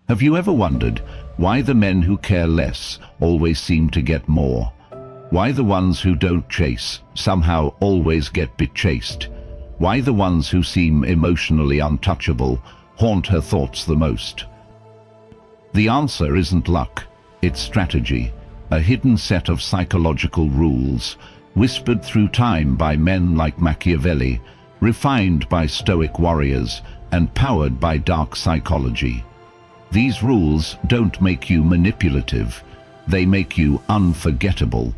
Have you ever wondered why the men who care less always seem to get more? Why the ones who don't chase somehow always get chased? Why the ones who seem emotionally untouchable haunt her thoughts the most? The answer isn't luck, it's strategy, a hidden set of psychological rules, whispered through time by men like Machiavelli, refined by Stoic warriors, and powered by dark psychology. These rules don't make you manipulative, they make you unforgettable.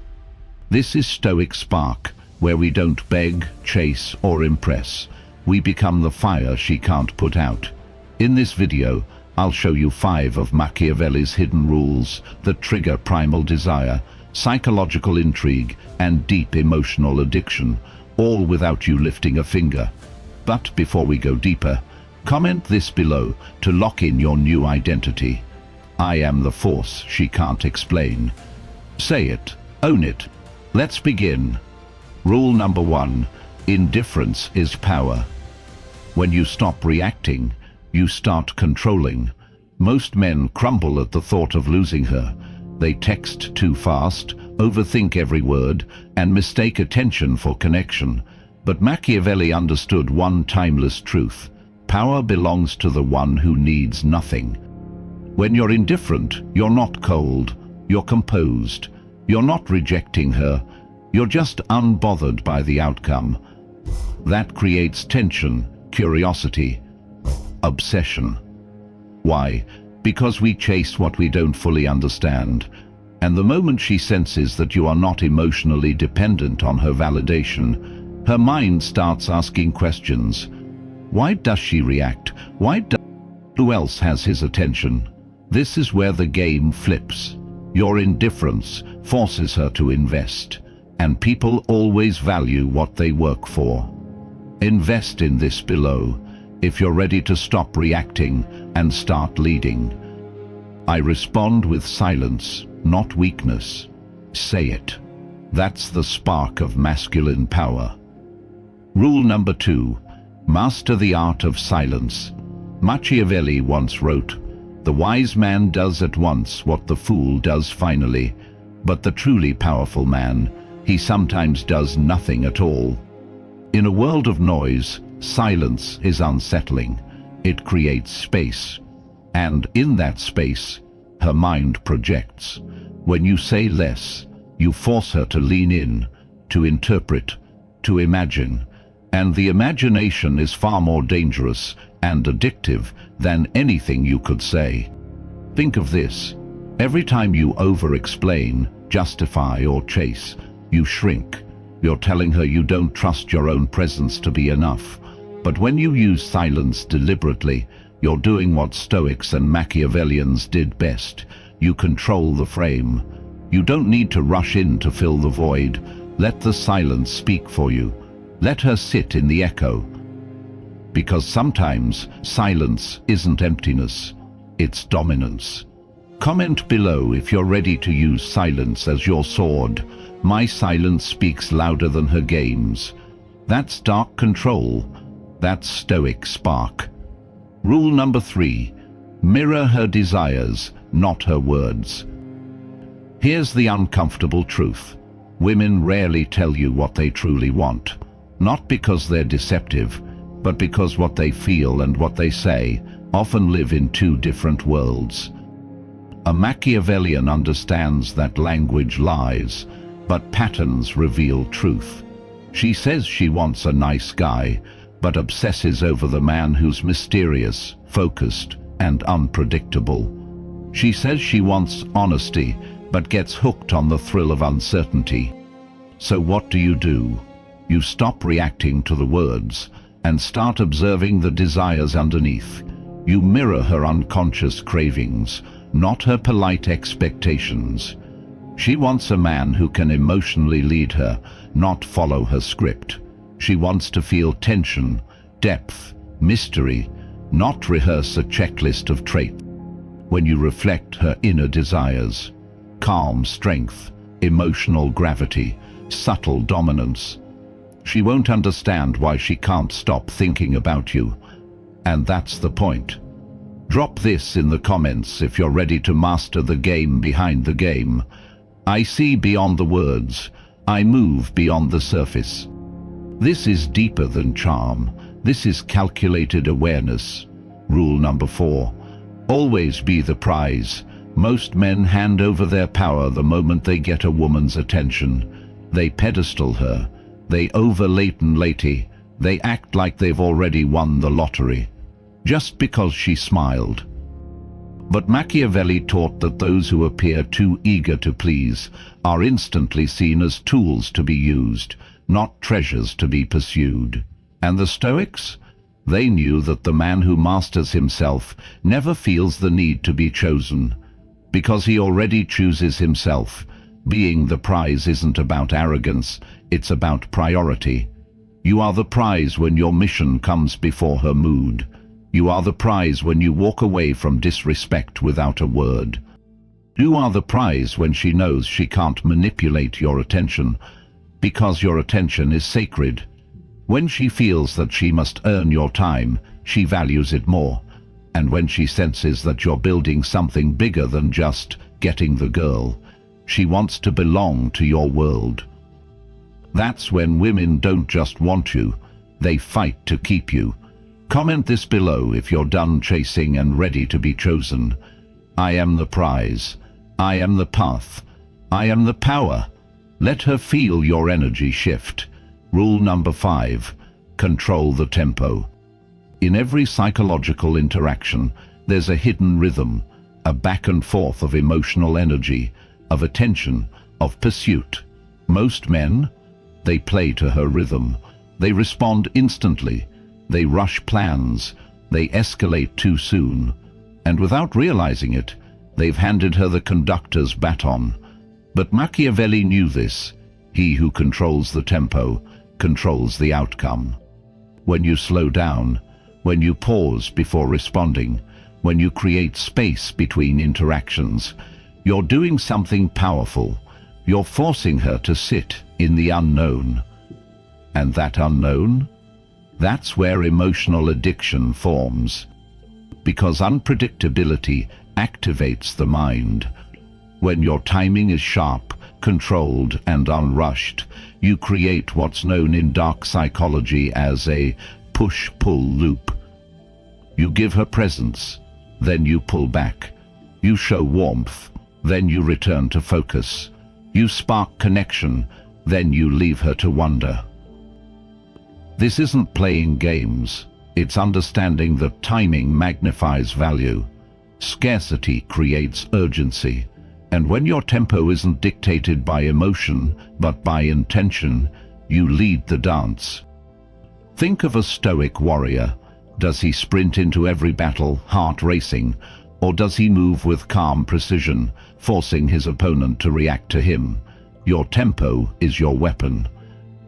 This is Stoic Spark, where we don't beg, chase, or impress. We become the fire she can't put out. In this video, I'll show you 5 of Machiavelli's hidden rules that trigger primal desire, psychological intrigue, and deep emotional addiction, all without you lifting a finger. But before we go deeper, comment this below to lock in your new identity. I am the force she can't explain. Say it, own it. Let's begin. Rule number 1, indifference is power. When you stop reacting, you start controlling. Most men crumble at the thought of losing her. They text too fast, overthink every word, and mistake attention for connection. But Machiavelli understood one timeless truth. Power belongs to the one who needs nothing. When you're indifferent, you're not cold, you're composed. You're not rejecting her, you're just unbothered by the outcome. That creates tension, curiosity, obsession. Why? Because we chase what we don't fully understand. And the moment she senses that you are not emotionally dependent on her validation, her mind starts asking questions. Why does she react? Who else has his attention? This is where the game flips. Your indifference forces her to invest, and people always value what they work for. Invest in this below, if you're ready to stop reacting and start leading. I respond with silence, not weakness. Say it. That's the spark of masculine power. Rule number 2, master the art of silence. Machiavelli once wrote, "The wise man does at once what the fool does finally, but the truly powerful man, he sometimes does nothing at all." In a world of noise, silence is unsettling. It creates space. And in that space, her mind projects. When you say less, you force her to lean in, to interpret, to imagine. And the imagination is far more dangerous and addictive than anything you could say. Think of this. Every time you over-explain, justify, or chase, you shrink. You're telling her you don't trust your own presence to be enough. But when you use silence deliberately, you're doing what Stoics and Machiavellians did best. You control the frame. You don't need to rush in to fill the void. Let the silence speak for you. Let her sit in the echo. Because sometimes silence isn't emptiness, it's dominance. Comment below if you're ready to use silence as your sword. My silence speaks louder than her games. That's dark control. That's Stoic spark. Rule number 3, mirror her desires, not her words. Here's the uncomfortable truth. Women rarely tell you what they truly want. Not because they're deceptive, but because what they feel and what they say often live in 2 different worlds. A Machiavellian understands that language lies, but patterns reveal truth. She says she wants a nice guy, but obsesses over the man who's mysterious, focused, and unpredictable. She says she wants honesty, but gets hooked on the thrill of uncertainty. So what do? You stop reacting to the words and start observing the desires underneath. You mirror her unconscious cravings, not her polite expectations. She wants a man who can emotionally lead her, not follow her script. She wants to feel tension, depth, mystery, not rehearse a checklist of traits. When you reflect her inner desires, calm strength, emotional gravity, subtle dominance, she won't understand why she can't stop thinking about you. And that's the point. Drop this in the comments if you're ready to master the game behind the game. I see beyond the words. I move beyond the surface. This is deeper than charm. This is calculated awareness. Rule number 4. Always be the prize. Most men hand over their power the moment they get a woman's attention. They pedestal her. They over-laten-lady. They act like they've already won the lottery, just because she smiled. But Machiavelli taught that those who appear too eager to please are instantly seen as tools to be used, not treasures to be pursued. And the Stoics? They knew that the man who masters himself never feels the need to be chosen, because he already chooses himself. Being the prize isn't about arrogance, it's about priority. You are the prize when your mission comes before her mood. You are the prize when you walk away from disrespect without a word. You are the prize when she knows she can't manipulate your attention, because your attention is sacred. When she feels that she must earn your time, she values it more. And when she senses that you're building something bigger than just getting the girl, she wants to belong to your world. That's when women don't just want you, they fight to keep you. Comment this below if you're done chasing and ready to be chosen. I am the prize. I am the path. I am the power. Let her feel your energy shift. Rule number 5. Control the tempo. In every psychological interaction, there's a hidden rhythm, a back and forth of emotional energy, of attention, of pursuit. Most men, they play to her rhythm. They respond instantly. They rush plans. They escalate too soon. And without realizing it, they've handed her the conductor's baton. But Machiavelli knew this. He who controls the tempo controls the outcome. When you slow down, when you pause before responding, when you create space between interactions, you're doing something powerful. You're forcing her to sit in the unknown. And that unknown? That's where emotional addiction forms. Because unpredictability activates the mind. When your timing is sharp, controlled, and unrushed, you create what's known in dark psychology as a push-pull loop. You give her presence, then you pull back. You show warmth, then you return to focus. You spark connection, then you leave her to wonder. This isn't playing games. It's understanding that timing magnifies value. Scarcity creates urgency. And when your tempo isn't dictated by emotion, but by intention, you lead the dance. Think of a Stoic warrior. Does he sprint into every battle, heart racing, or does he move with calm precision, forcing his opponent to react to him? Your tempo is your weapon.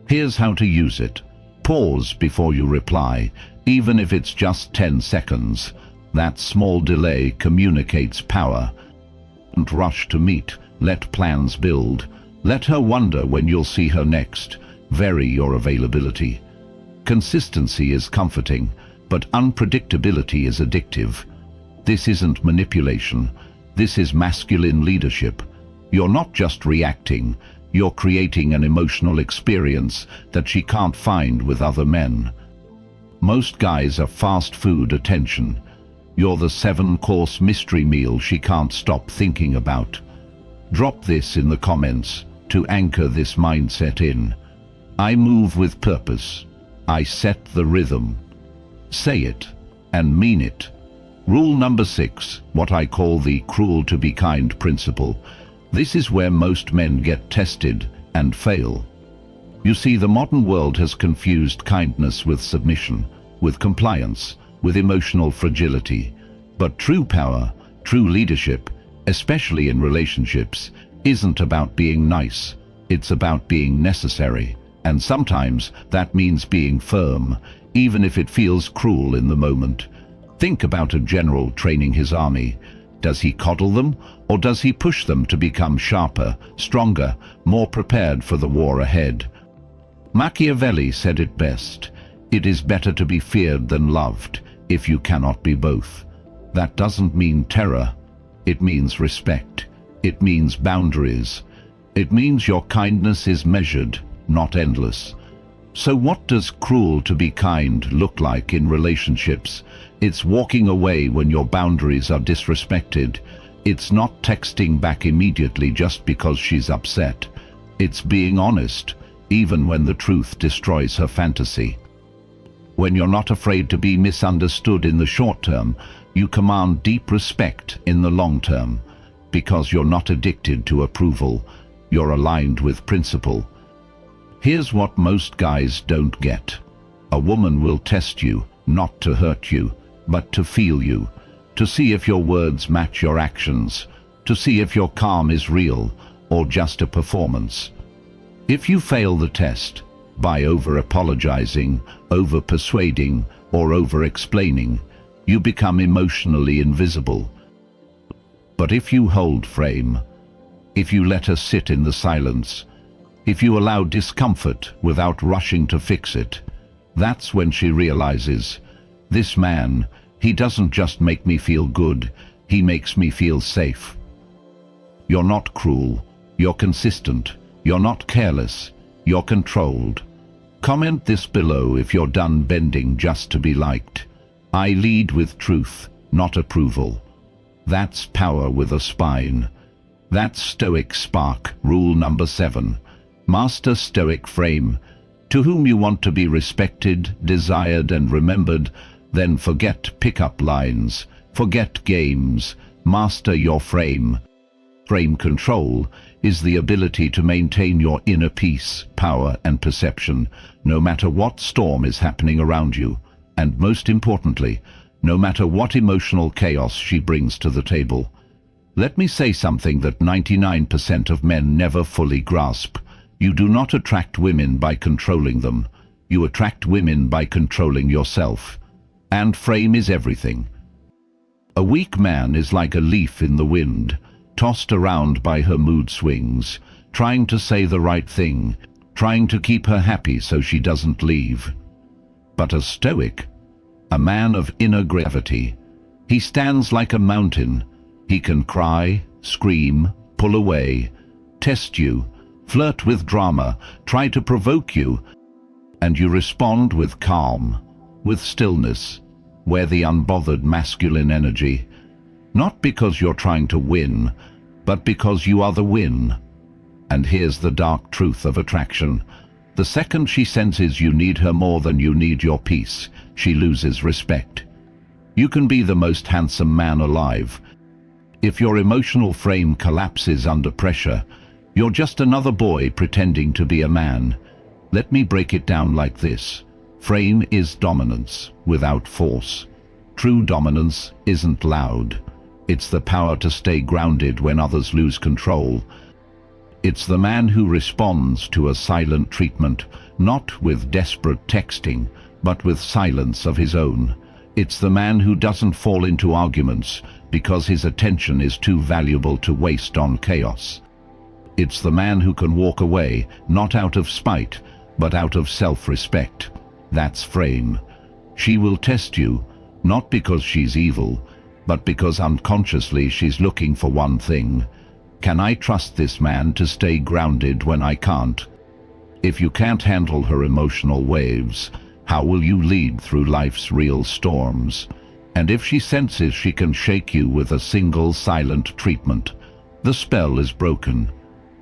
Here's how to use it. Pause before you reply, even if it's just 10 seconds. That small delay communicates power. Don't rush to meet. Let plans build. Let her wonder when you'll see her next. Vary your availability. Consistency is comforting, but unpredictability is addictive. This isn't manipulation. This is masculine leadership. You're not just reacting. You're creating an emotional experience that she can't find with other men. Most guys are fast food attention. You're the 7-course mystery meal she can't stop thinking about. Drop this in the comments to anchor this mindset in. I move with purpose. I set the rhythm. Say it and mean it. Rule number 6, what I call the cruel to be kind principle. This is where most men get tested and fail. You see, the modern world has confused kindness with submission, with compliance, with emotional fragility. But true power, true leadership, especially in relationships, isn't about being nice. It's about being necessary. And sometimes that means being firm, even if it feels cruel in the moment. Think about a general training his army. Does he coddle them, or does he push them to become sharper, stronger, more prepared for the war ahead? Machiavelli said it best. It is better to be feared than loved, if you cannot be both. That doesn't mean terror. It means respect. It means boundaries. It means your kindness is measured, not endless. So what does cruel to be kind look like in relationships? It's walking away when your boundaries are disrespected. It's not texting back immediately just because she's upset. It's being honest, even when the truth destroys her fantasy. When you're not afraid to be misunderstood in the short term, you command deep respect in the long term. Because you're not addicted to approval, you're aligned with principle. Here's what most guys don't get. A woman will test you, not to hurt you, but to feel you, to see if your words match your actions, to see if your calm is real or just a performance. If you fail the test, by over-apologizing, over-persuading, or over-explaining, you become emotionally invisible. But if you hold frame, if you let her sit in the silence, if you allow discomfort without rushing to fix it, that's when she realizes, this man, he doesn't just make me feel good, he makes me feel safe. You're not cruel, you're consistent, you're not careless, you're controlled. Comment this below if you're done bending just to be liked. I lead with truth, not approval. That's power with a spine. That's Stoic spark, rule number 7. Master Stoic frame. To whom you want to be respected, desired and remembered, then forget pickup lines, forget games, master your frame. Frame control is the ability to maintain your inner peace, power and perception, no matter what storm is happening around you, and most importantly, no matter what emotional chaos she brings to the table. Let me say something that 99% of men never fully grasp. You do not attract women by controlling them. You attract women by controlling yourself. And frame is everything. A weak man is like a leaf in the wind, tossed around by her mood swings, trying to say the right thing, trying to keep her happy so she doesn't leave. But a Stoic, a man of inner gravity, he stands like a mountain. He can cry, scream, pull away, test you, flirt with drama, try to provoke you, and you respond with calm, with stillness, where the unbothered masculine energy, not because you're trying to win, but because you are the win. And here's the dark truth of attraction. The second she senses you need her more than you need your peace, she loses respect. You can be the most handsome man alive. If your emotional frame collapses under pressure, you're just another boy pretending to be a man. Let me break it down like this. Frame is dominance without force. True dominance isn't loud. It's the power to stay grounded when others lose control. It's the man who responds to a silent treatment, not with desperate texting, but with silence of his own. It's the man who doesn't fall into arguments because his attention is too valuable to waste on chaos. It's the man who can walk away, not out of spite, but out of self-respect. That's frame. She will test you, not because she's evil, but because unconsciously she's looking for one thing. Can I trust this man to stay grounded when I can't? If you can't handle her emotional waves, how will you lead through life's real storms? And if she senses she can shake you with a single silent treatment, the spell is broken.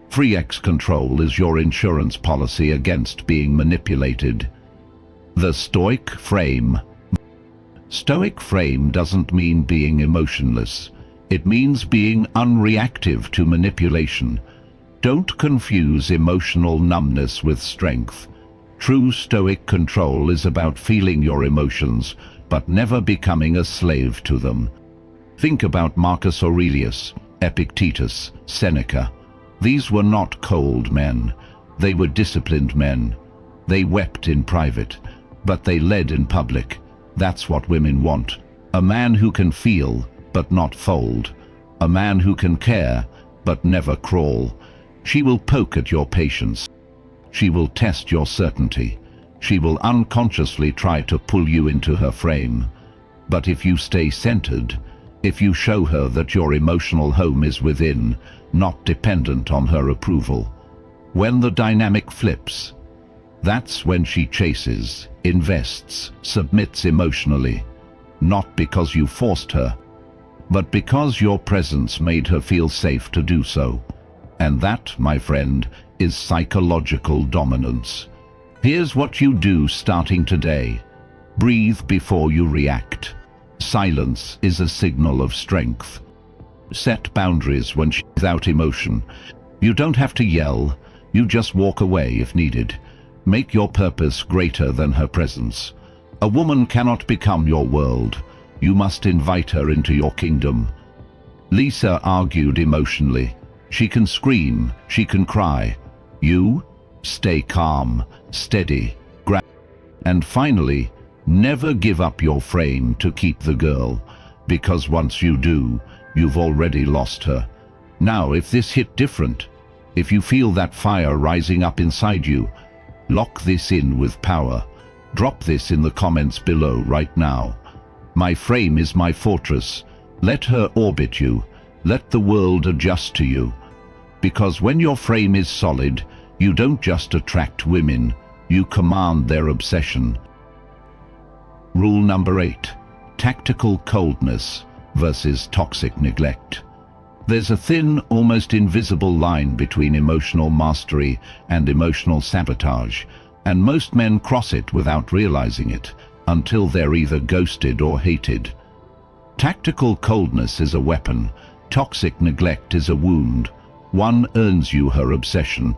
Free X control is your insurance policy against being manipulated. The Stoic frame. Stoic frame doesn't mean being emotionless. It means being unreactive to manipulation. Don't confuse emotional numbness with strength. True Stoic control is about feeling your emotions, but never becoming a slave to them. Think about Marcus Aurelius, Epictetus, Seneca. These were not cold men. They were disciplined men. They wept in private, but they led in public. That's what women want. A man who can feel, but not fold. A man who can care, but never crawl. She will poke at your patience. She will test your certainty. She will unconsciously try to pull you into her frame. But if you stay centered, if you show her that your emotional home is within, not dependent on her approval. When the dynamic flips, that's when she chases, invests, submits emotionally, not because you forced her, but because your presence made her feel safe to do so. And that, my friend, is psychological dominance. Here's what you do starting today. Breathe before you react. Silence is a signal of strength. Set boundaries when she's without emotion. You don't have to yell, you just walk away if needed. Make your purpose greater than her presence. A woman cannot become your world. You must invite her into your kingdom. Lisa argued emotionally. She can scream, she can cry. You stay calm, steady, and finally, never give up your frame to keep the girl, because once you do, you've already lost her. Now, if this hit different, if you feel that fire rising up inside you, lock this in with power. Drop this in the comments below right now. My frame is my fortress. Let her orbit you. Let the world adjust to you. Because when your frame is solid, you don't just attract women, you command their obsession. Rule number 8. Tactical coldness versus toxic neglect. There's a thin, almost invisible line between emotional mastery and emotional sabotage, and most men cross it without realizing it, until they're either ghosted or hated. Tactical coldness is a weapon. Toxic neglect is a wound. One earns you her obsession.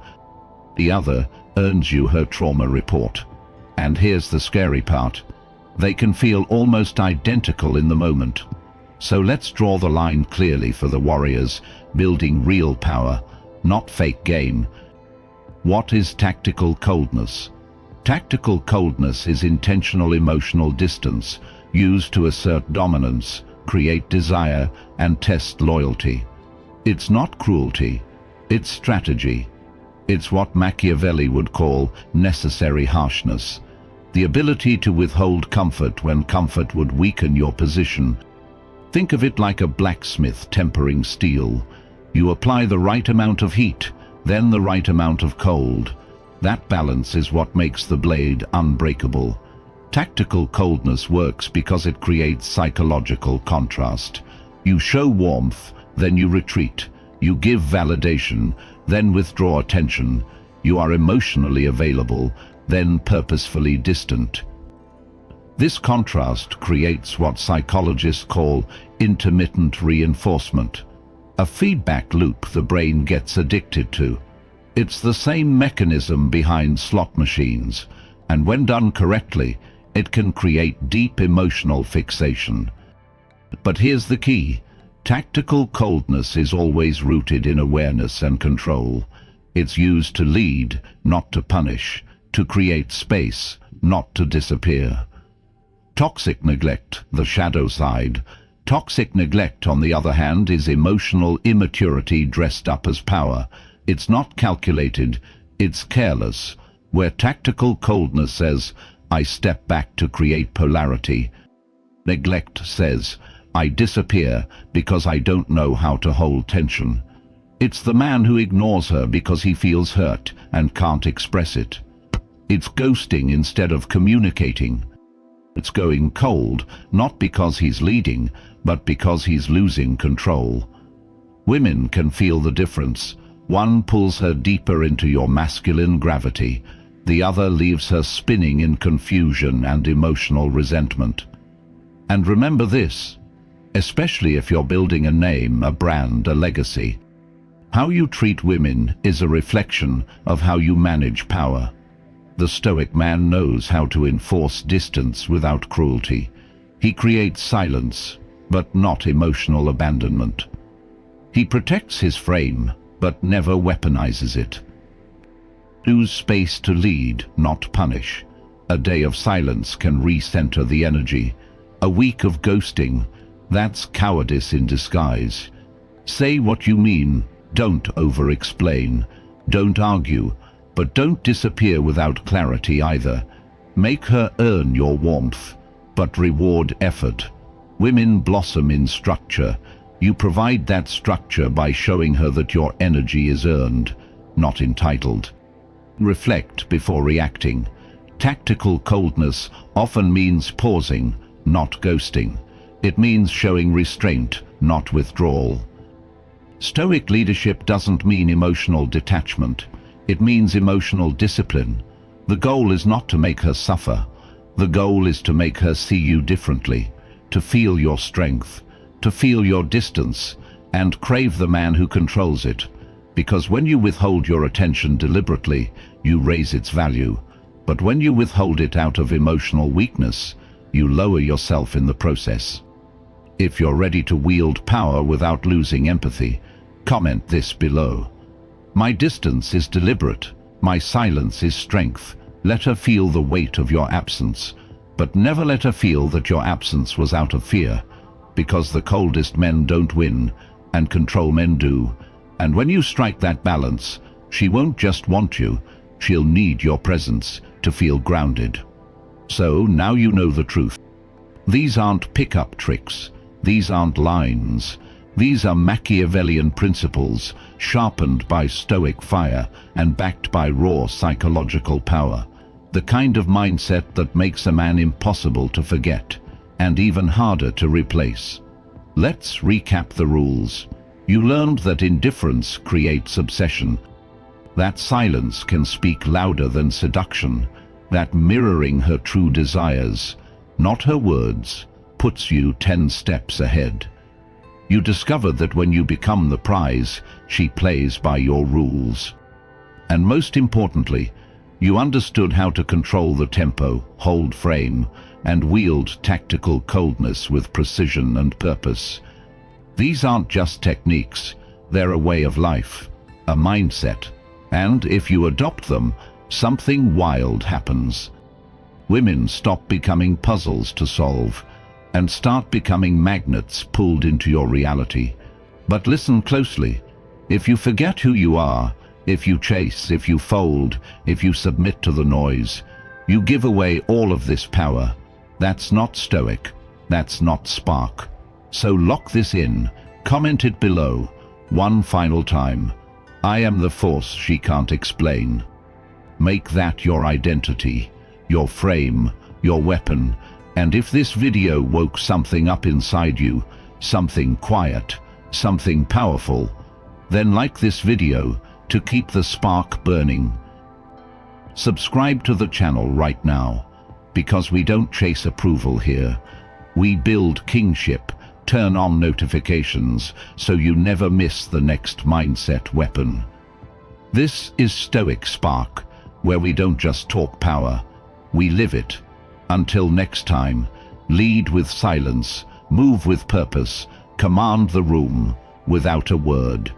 The other earns you her trauma report. And here's the scary part. They can feel almost identical in the moment. So let's draw the line clearly for the warriors, building real power, not fake game. What is tactical coldness? Tactical coldness is intentional emotional distance, used to assert dominance, create desire, and test loyalty. It's not cruelty, it's strategy. It's what Machiavelli would call necessary harshness, the ability to withhold comfort when comfort would weaken your position. Think of it like a blacksmith tempering steel. You apply the right amount of heat, then the right amount of cold. That balance is what makes the blade unbreakable. Tactical coldness works because it creates psychological contrast. You show warmth, then you retreat. You give validation, then withdraw attention. You are emotionally available, then purposefully distant. This contrast creates what psychologists call intermittent reinforcement, a feedback loop the brain gets addicted to. It's the same mechanism behind slot machines, and when done correctly, it can create deep emotional fixation. But here's the key. Tactical coldness is always rooted in awareness and control. It's used to lead, not to punish, to create space, not to disappear. Toxic neglect, the shadow side. Toxic neglect, on the other hand, is emotional immaturity dressed up as power. It's not calculated, it's careless. Where tactical coldness says, I step back to create polarity, neglect says, I disappear because I don't know how to hold tension. It's the man who ignores her because he feels hurt and can't express it. It's ghosting instead of communicating. It's going cold, not because he's leading, but because he's losing control. Women can feel the difference. One pulls her deeper into your masculine gravity. The other leaves her spinning in confusion and emotional resentment. And remember this, especially if you're building a name, a brand, a legacy. How you treat women is a reflection of how you manage power. The Stoic man knows how to enforce distance without cruelty. He creates silence, but not emotional abandonment. He protects his frame, but never weaponizes it. Choose space to lead, not punish. A day of silence can recenter the energy. A week of ghosting, that's cowardice in disguise. Say what you mean, don't over-explain. Don't argue, but don't disappear without clarity either. Make her earn your warmth, but reward effort. Women blossom in structure. You provide that structure by showing her that your energy is earned, not entitled. Reflect before reacting. Tactical coldness often means pausing, not ghosting. It means showing restraint, not withdrawal. Stoic leadership doesn't mean emotional detachment. It means emotional discipline. The goal is not to make her suffer. The goal is to make her see you differently, to feel your strength, to feel your distance, and crave the man who controls it. Because when you withhold your attention deliberately, you raise its value. But when you withhold it out of emotional weakness, you lower yourself in the process. If you're ready to wield power without losing empathy, comment this below. My distance is deliberate. My silence is strength. Let her feel the weight of your absence, but never let her feel that your absence was out of fear, because the coldest men don't win, and control men do. And when you strike that balance, she won't just want you, she'll need your presence to feel grounded. So now you know the truth. These aren't pick-up tricks. These aren't lines. These are Machiavellian principles, sharpened by Stoic fire and backed by raw psychological power. The kind of mindset that makes a man impossible to forget, and even harder to replace. Let's recap the rules. You learned that indifference creates obsession, that silence can speak louder than seduction, that mirroring her true desires, not her words, puts you 10 steps ahead. You discovered that when you become the prize, she plays by your rules. And most importantly, you understood how to control the tempo, hold frame, and wield tactical coldness with precision and purpose. These aren't just techniques, they're a way of life, a mindset. And if you adopt them, something wild happens. Women stop becoming puzzles to solve and start becoming magnets pulled into your reality. But listen closely. If you forget who you are, if you chase, if you fold, if you submit to the noise, you give away all of this power. That's not Stoic. That's not Spark. So lock this in. Comment it below. One final time. I am the force she can't explain. Make that your identity, your frame, your weapon. And if this video woke something up inside you, something quiet, something powerful, then like this video to keep the spark burning. Subscribe to the channel right now, because we don't chase approval here. We build kingship. Turn on notifications so you never miss the next mindset weapon. This is Stoic Spark, where we don't just talk power, we live it. Until next time, lead with silence, move with purpose, command the room without a word.